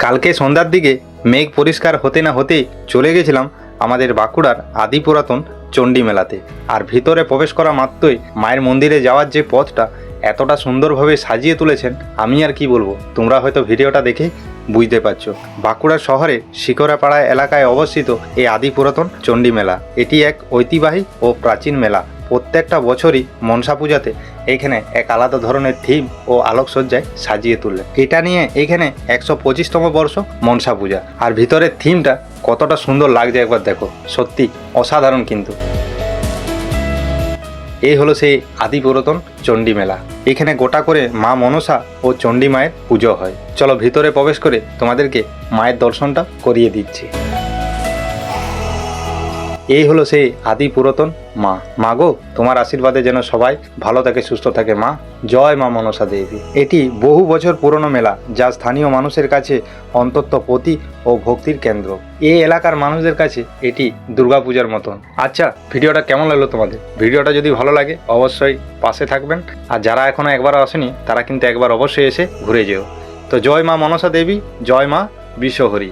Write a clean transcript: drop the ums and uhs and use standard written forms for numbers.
কালকে সন্ধ্যার দিকে মেঘ পরিষ্কার হতে না হতেই চলে গেছিলাম আমাদের বাঁকুড়ার আদি পুরাতন চণ্ডী মেলাতে। আর ভিতরে প্রবেশ করা মাত্রই মায়ের মন্দিরে যাওয়ার যে পথটা এতটা সুন্দরভাবে সাজিয়ে তুলেছেন, আমি আর কি বলবো, তোমরা হয়তো ভিডিওটা দেখে বুঝতে পারছো। বাঁকুড়া শহরে শিকরাপাড়া এলাকায় অবস্থিত এই আদি পুরাতন চণ্ডী মেলা, এটি এক ঐতিহ্যবাহী ও প্রাচীন মেলা। প্রত্যেকটা বছরই মনসা পূজাতে এইখানে এক আলাদা ধরনের থিম ও আলোকসজ্জায় সাজিয়ে তুললে। এটা নিয়ে এইখানে 125তম বর্ষ মনসা পূজা। আর ভিতরের থিমটা কতটা সুন্দর লাগছে একবার দেখো, সত্যি অসাধারণ। কিন্তু এই হলো সেই আদি পুরাতন চণ্ডী মেলা। এখানে গোটা করে মা মনসা ও চণ্ডী মায়ের পুজো হয়। চলো ভিতরে প্রবেশ করে তোমাদেরকে মায়ের দর্শনটা করিয়ে দিচ্ছি। এই হলো সেই আদি পুরাতন মা। মা গো, তোমার আশীর্বাদে যেন সবাই ভালো থাকে, সুস্থ থাকে মা। জয় মা মনসা দেবী। এটি বহু বছর পুরনো মেলা, যা স্থানীয় মানুষের কাছে অন্তত প্রতি ও ভক্তির কেন্দ্র। এই এলাকার মানুষদের কাছে এটি দুর্গাপূজার মতন। আচ্ছা, ভিডিওটা কেমন লাগলো তোমাদের? ভিডিওটা যদি ভালো লাগে অবশ্যই পাশে থাকবেন। আর যারা এখনো একবারও আসেনি তারা কিন্তু একবার অবশ্যই এসে ঘুরে যেও। তো জয় মা মনসা দেবী, জয় মা বিশ্বহরি।